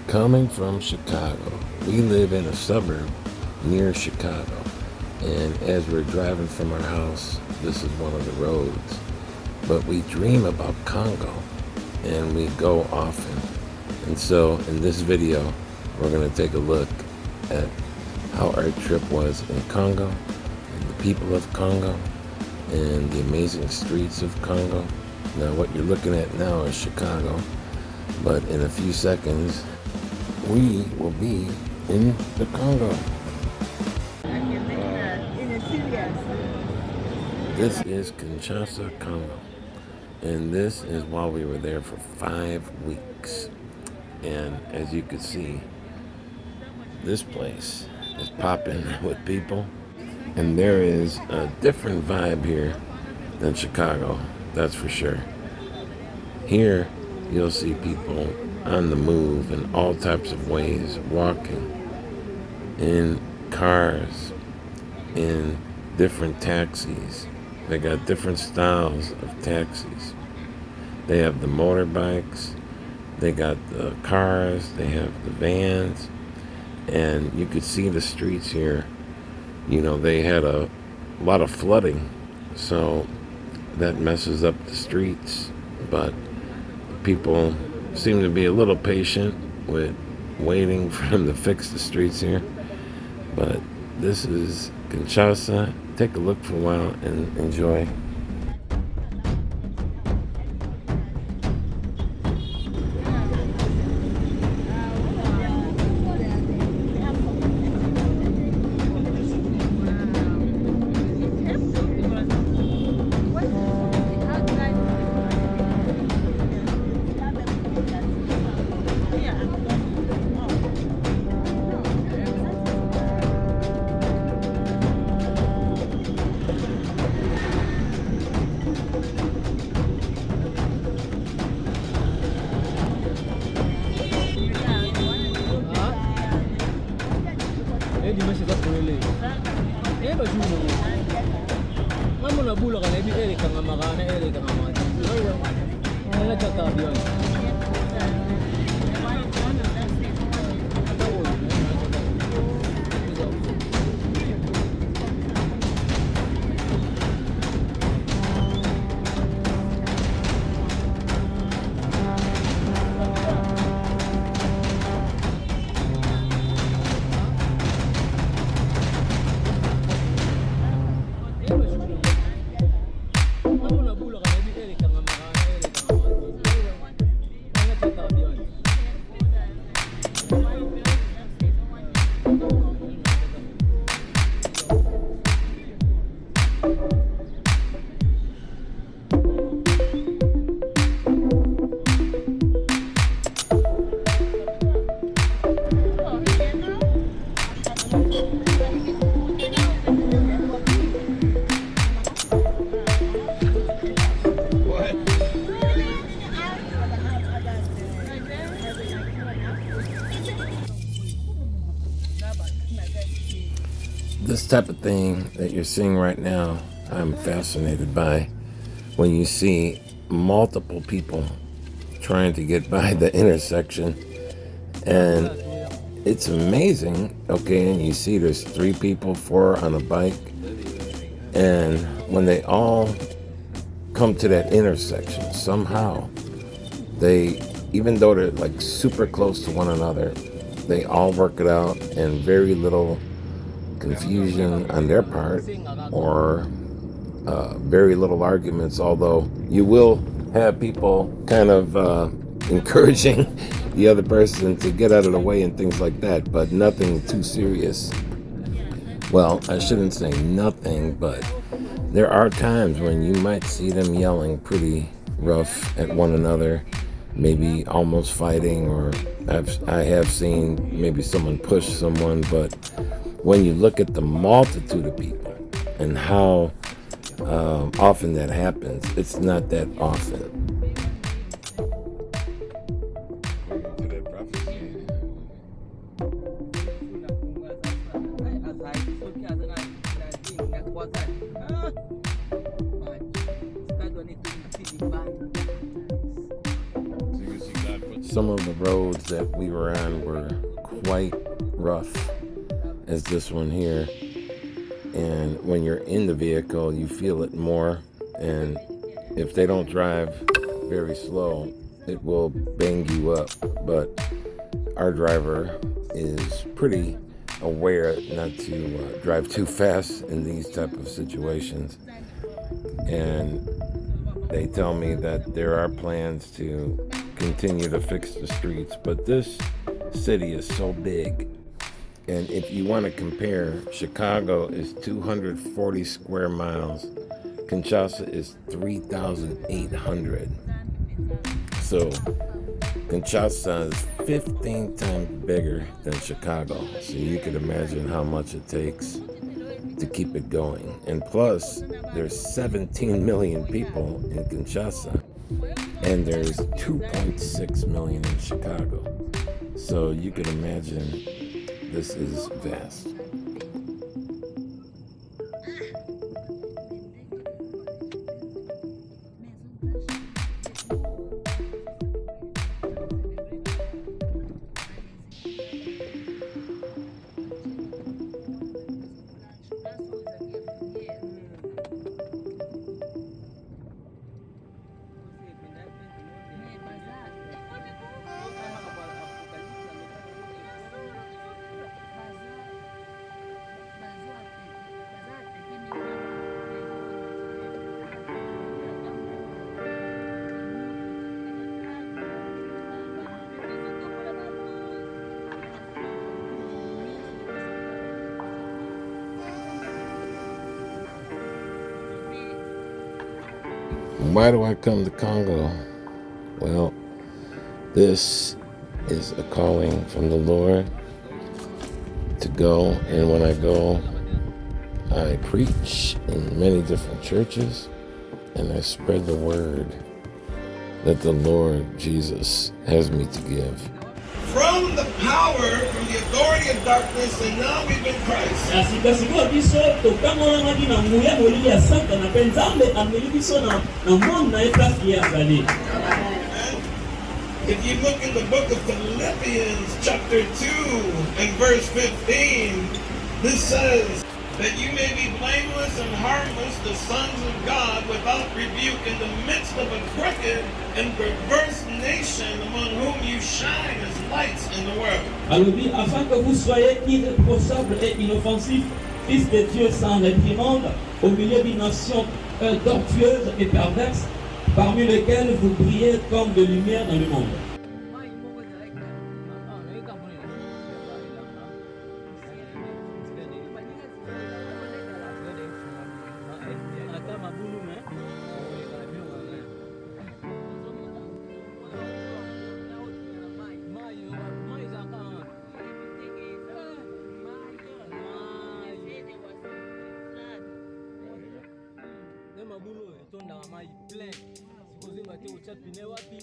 Coming from Chicago, we live in a suburb near Chicago. And as we're driving from our house, this is one of the roads. But we dream about Congo and we go often. And so in this video, we're going to take a look at how our trip was in Congo, and the people of Congo, and the amazing streets of Congo. Now what you're looking at now is Chicago, but in a few seconds, we will be in the Congo. This is Kinshasa, Congo. And this is while we were there for 5 weeks. And as you can see, this place is popping with people. And there is a different vibe here than Chicago, that's for sure. Here, you'll see people on the move in all types of ways, walking, in cars, in different taxis. They got different styles of taxis. They have the motorbikes, they got the cars, they have the vans, and you could see the streets here. You know, they had a lot of flooding, so that messes up the streets, but people seem to be a little patient with waiting for them to fix the streets here. But this is Kinshasa. Take a look for a while and enjoy. This type of thing that you're seeing right now, I'm fascinated by. When you see multiple people trying to get by the intersection, and it's amazing, okay, and you see there's 3 people, 4 on a bike, and when they all come to that intersection, somehow, they, even though they're like super close to one another, they all work it out, and very little confusion on their part, or very little arguments, although you will have people kind of encouraging the other person to get out of the way and things like that, but nothing too serious. Well, I shouldn't say nothing, but there are times when you might see them yelling pretty rough at one another, maybe almost fighting, or I have seen maybe someone push someone, but when you look at the multitude of people and how often that happens, it's not that often. some of the roads that we were on were quite rough as this one here. And when you're in the vehicle, you feel it more. And if they don't drive very slow, it will bang you up. But our driver is pretty aware not to drive too fast in these type of situations. And they tell me that there are plans to continue to fix the streets, but this city is so big. And if you want to compare, Chicago is 240 square miles. Kinshasa is 3,800. So Kinshasa is 15 times bigger than Chicago. So you could imagine how much it takes to keep it going. And plus, there's 17 million people in Kinshasa, and there's 2.6 million in Chicago. So you can imagine this is vast. Why do I come to Congo? Well, this is a calling from the Lord to go, and when I go, I preach in many different churches, and I spread the word that the Lord Jesus has me to give. From the power, from the authority of darkness, and now we've been Christ. If you look in the book of Philippians chapter 2 and verse 15, this says that you may be blameless and harmless, the sons of God, without rebuke, in the midst of a crooked and perverse nation, among whom you shine as lights in the world. Alors dit, afin que vous soyez irréprochables et inoffensifs, fils de Dieu sans réprimande, au milieu d'une nation tortueuse et perverse, parmi lesquelles vous brillez comme de lumière dans le monde. Mabulo etonda mai plein. Supposé bateau chat pine wapi.